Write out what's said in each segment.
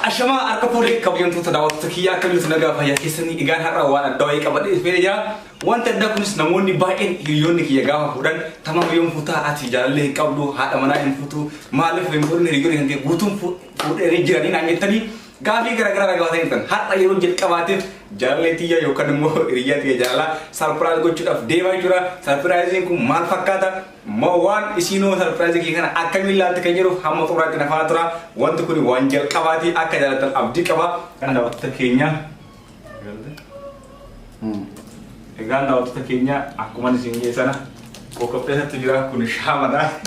Ashama arkapuri kabiyan tu tadawat takiya kami tunaga faya kisani igan harra wana dawai kabadi feja wanta dakunis namoni bain hilyon ki yaga hudan tamam yom futa ati jalle kabdu hada mana in futu malif bimburni rigori hande gutum fude rijani nangetani gabi gara-gara gawa tan hatta yero jet kabatit jalle tiya yo kadmo riya tiya jala surprise go chudaf dewa chura surprising ku mal fakata mo wan isino surprise ki kana akamilla takajero hamma tura tina fatura wantu kuni wanjel kabati akajala tan abdi kaba kanda wakta kenya ganda wakta kenya aku man singe sana ko kapte tu jira kuni shamada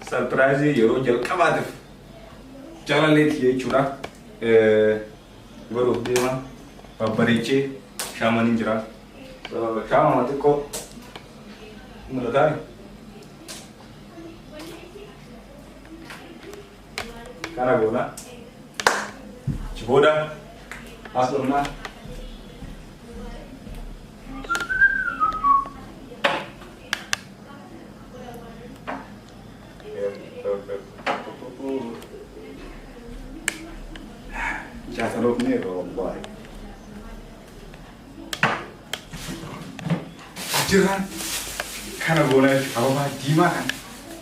surprise yero jel kabati Jangan lihat ya curah, baru dia mah barice, shaman injera, shaman mati kok meledak. Karena guna, ciboda, aslumna. Jasa rok ni robay. Ajuran, karena guna apa dima kan?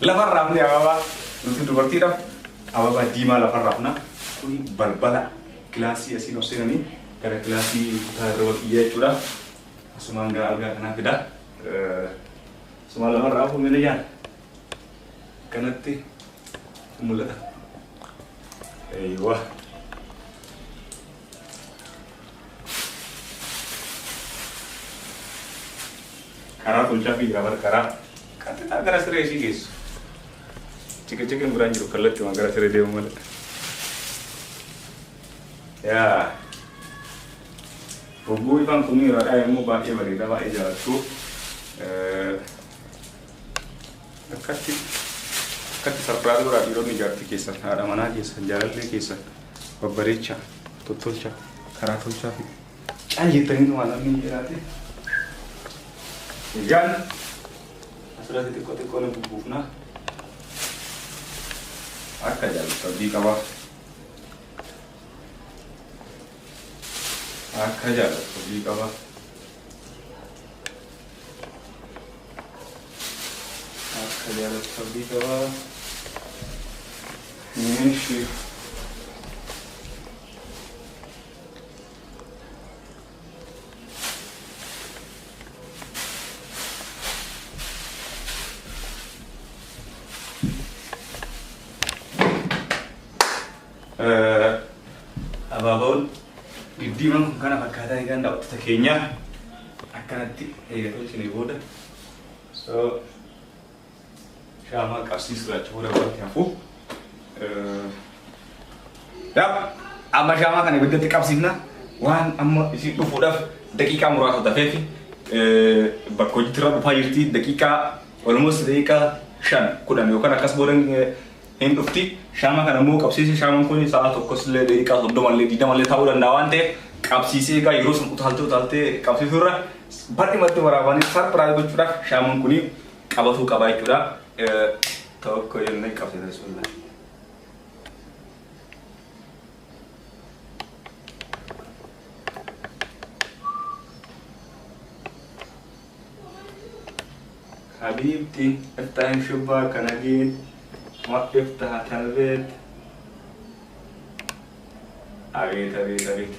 Lapar rap ni apa? Untuk dua berarti dah. Apa dima lapar rap na? Kuni balbala klasi asin osin ni. Karena klasi taruh iya curah. Semua agak kena beda. Semua lapar rap pun ni ya. Karena ti mula. Wah. Karena tulca pi gambar karena kata agak sering sih guys. Cik-cikin beranjur kelet cuma agak sering dia malah. Ya, bubu ikan kumi rada yang mau pakai beri dapat ijazah tu. Kati surprise rada iro ni jarti kisah. Ada mana kisah jalan ni kisah. Berberica, tutulca, karena tulca pi. Anjir tengin mana ni berarti. Ikan, sudah titik-titik ni bubuk na. Akka jalan tadi kawa. Akka jalan tadi kawa. Akka jalan tadi kawa. Ini sih. Abang, gede mang karena fakata ikan dapat takenya akan nanti itu sini boda. So, sama kasih surat coba buat aku. Dap, ama sama kan ibu detik kapsin na. Wan amma isi tu boda dakika murah atau fefi. Bakoj terap payirti dakika almost dakika shan. Kuda ni okan akas boreng Indukti, sama kan mau kapsisi sama pun saat aku selesai dari kalau doang lagi tidak malah tahu dan dawan teh kapsisi ka irus utalte kapsisi surah berarti mati merawani sar perahu curah sama kuni kabasu kabai curah tahu kau yang naik kapsisi sebelah Habibti, eftah syubha kanagin ما افتح البيت أبيت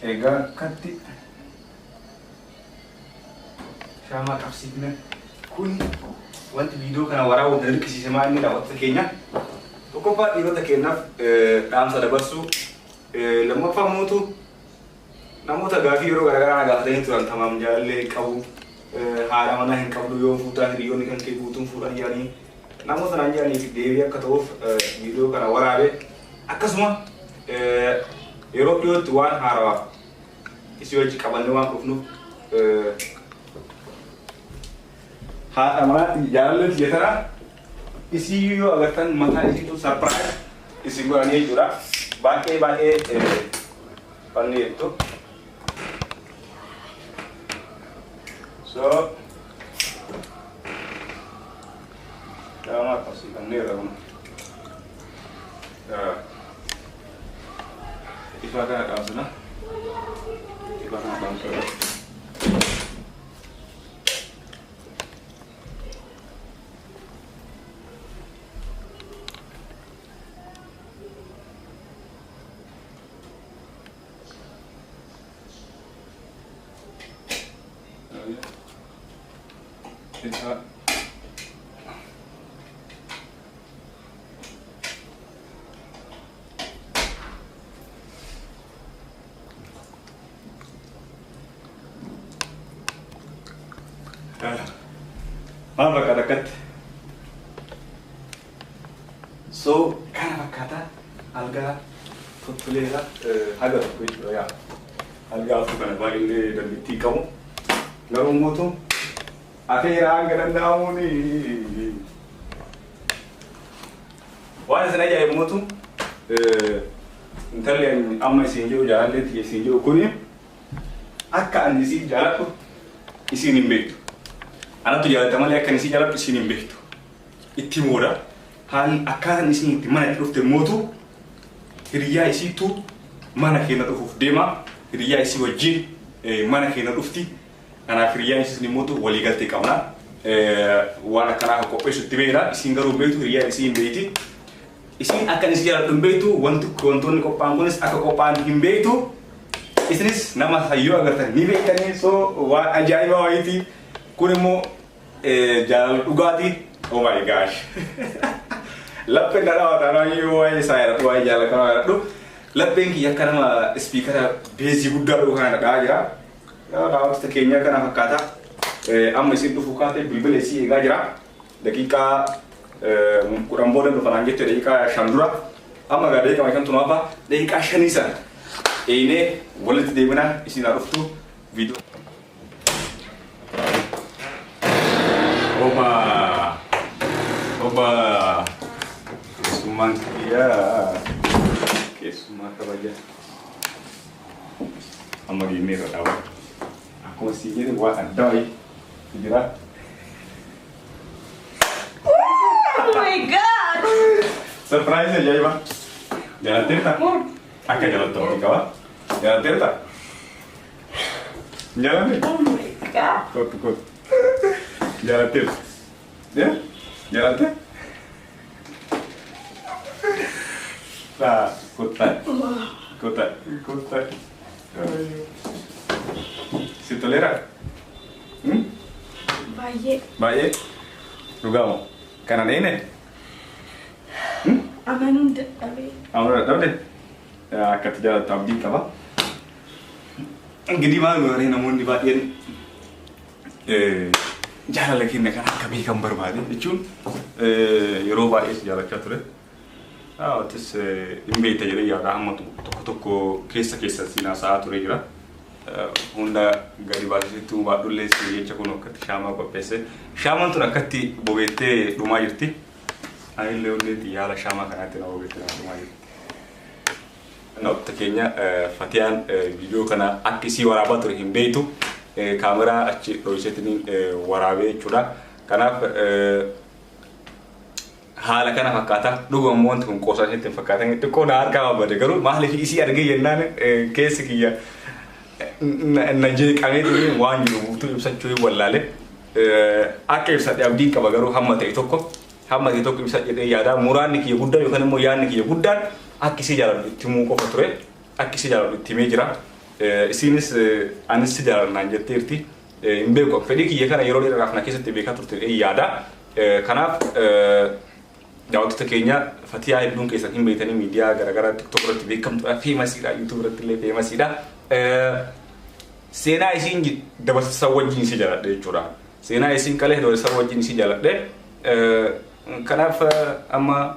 Ega kati sama kapsitnya kun wanti video kana warau dari kisi sama ini dapat takenya pokok pak iro takena dalam sada basu lemma famu tu namu ta gafi iro gara-gara naga ada itu tamam jalle kau hara mana hen kau yo futa rio ni kan ke butum furan yani namu ta nanja ni dewi kata video kana warabe akasuma iro yo tuan harawa isi waji kabanne wa kufnu ha ama jalan dia tara isi yo agartan mata isi tu surprise isi gua ni jura bae paneer tu so sama pasti paneer aku ibarat apa sana ibarat apa sana kita maaf dekat so kan kata alga tutulera agak kuit ya alga aku kan bagi dan biti kamu lalu moto akhirnya anggaran kamu nih wah sengaja ya moto ntar yang amma sinjo jalan dia sinjo kuni akka andi jalan tuh isi nimbe ana tu jalan teman akan isi jalan isi nimbe itu itu murah hal akan isi itu mana itu moto hiriya isi tu mana kena tuh dema hiriya isi wajib mana kena ufti ana hiriya isi ni moto wali galte kauna wana kana ko pesu tibera isi ngaru betu hiriya isi beiti isi akan isi jalan betu wantu konton ko pangunis aka ko pan himbetu isnis nama hayo agar tan ni betani so wa ajaiba waiti kunemo jalan ugati oh my gosh lappen dara dara yo ay sayra to ay jala kana do lappen ki yakana speaker bezi gudda do kana da jira ya da wasta kenya kana hakata amma isi du fukate bilbele si ga jira dakika kurang bodan do kana ngete dakika shandura amma ga dakika makan tunu apa dakika shanisa ini wallet de mana isi na ruftu video oba suman ya ke suman aja amma gini rada aku masih jadi buat andoi kira oh my god surprise aja ya bang jalan cerita akan jalan tol kawan jalan cerita jalan deh oh my god kut jalan cerita ya jalan deh nah kutai si tolera baik rugamo karena ini amanun tapi deh ya kata jalan tabdi kaba gede malu hari namun dibatin jalan lagi nak kami gambar badi icun Eropa is jalan catur terus imbe ta jadi ya rahmat toko kesa sina saat regira honda gari basi tu ba dulle si yecha kono kat shama ko pese shama tu nakati bogete duma yirti ay leone di yala shama kanate na bogete na duma yirti no takenya fatian video kana akisi waraba tur himbe tu kamera achi roisetini warabe chuda kana hala kana fakata dugo mont kun kosa hete fakata ngi ko na ka ba de garu mahli isi arge yenna kesi kiya na je kame ni wanju mutu ibsa choy wallale ake ibsa de abdi ka bagaru hamata itoko ibsa de yada murani ki gudda yo kana mo yani ki guddan akisi jara timu ko fatre akisi jara timejira isinis anis jara na jetirti imbe ko fedi ki kana yoro de rafna kesete be ka turte yada kana jawab tekenya Fatia ibnu kaisa himbe tani media gara-gara TikTok rati bekam to famous ida YouTube rati le famous ida sena isin da bas sawajin si jala de chura sena isin kale do sawajin si jala de kana fa amma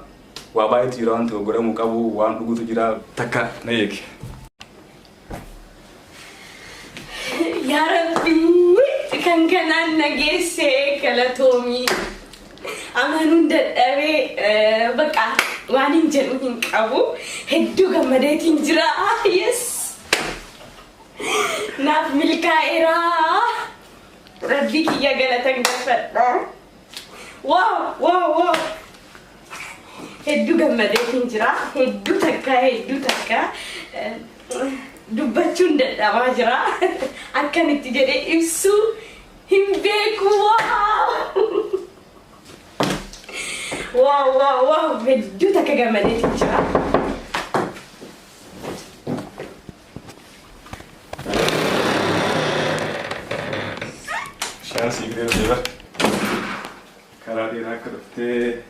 wa bai tiran to gora mu kabu wa dugu to jira taka na yake ya rabbi kan kanan nagese kala tomi Amanun dadhabee bakka waan hin jedhu hin qabu. Hedduu gammadeetiin jira. Yes. Naaf milkaa'eera. Rabbi kiyya galatan gaafadha. Wow. Hedduu gammadeetiin jira. Hedduu takka. Dubbachuun dadhabaa jira. Akkanitti jedhee ibsuu hin beeku. Wow. Hedduu takka gammadeetiin jira. Shaansi gidee jira. Karaa dheeraa akka dhuftee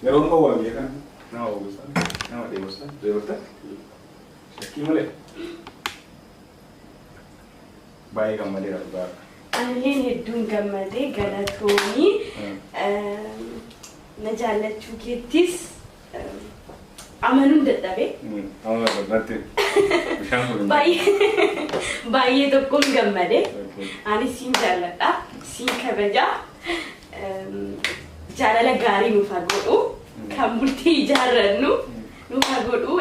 yeroo ammoo waan beekan nama oguusaa nama deemuusaa shakkii malee baay'ee gammadeera dhugaa. Anilleen hedduun gammadee galatoomii na jaallachuu keettis amanuun dadhabee. Amma dadhabde bishaan kun baay'ee tokkoon gammadee. Ani siin jaalladha, siin kabaja. Jaalala gaarii nuuf haa godhu, kan bultii ijaarrannu nuuf haa godhu.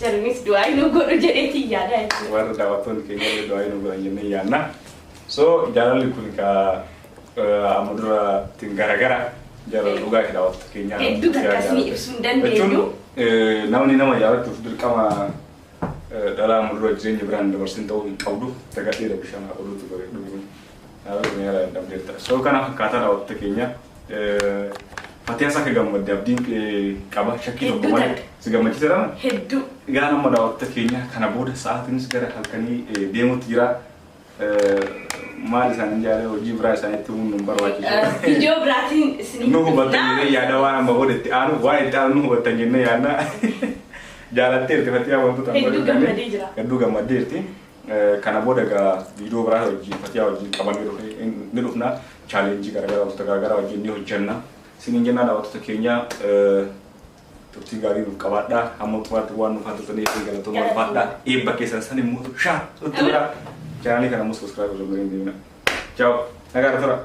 Jarmis du'aa nu godhu jedheetiin yaada jechuudha. Warra daawwattoonni keenya du'aa nu godhan jennee yaadna. So jaalalli kun amma durattiin garagara jaalala dhugaa itti daawwattoota keenya. Hedduu takkasii ibsuu hin dandeenyu. Namni nama jaallatuuf dirqama dhalaa mudura jireenya biraan dabarsin ta'uu hin qabdu. Tagadheera bishaan haa godhuutu godhe dhuguun. Jaalala kun yaala hin dhabdeetta. So kanaaf akkaataa daawwattoota keenya Fatiyyaas akka gammadde abdiin qaba shakkii tokko malee si gammachiisedha. Hedduu. Egaa nama daawwattoota keenya kana booda sa'aatiinis gara halkanii deemuutti jira. Maal isaanii jaalala hojii biraa isaaniitti humna hin barbaachisu. Viidiyoo biraatiin isin nu hubattan jennee yaada waan amma booda itti aanu waan itti aanu nu hubattan jennee yaadna. Jaalatteerti Fatiyyaa wantoota hedduu gammadee jira. Hedduu gammaddeerti. Kana booda egaa viidiyoo biraa hojii Fatiyyaa wajjin qabannee ni dhufna. Challenge garaagaraa wajjin ni hojjenna. Sinin jennaan daawwattoota keenya turtii gaarii nuuf qabaadhaa. Hamma tufaatti waan nuuf haa turtaniif galatooma ulfaadhaa. Eebba keessan san immoo shaa sotti biraa. Channel kana immoo subscribe godhuu hin deemina. Ciao. Nagaa tura.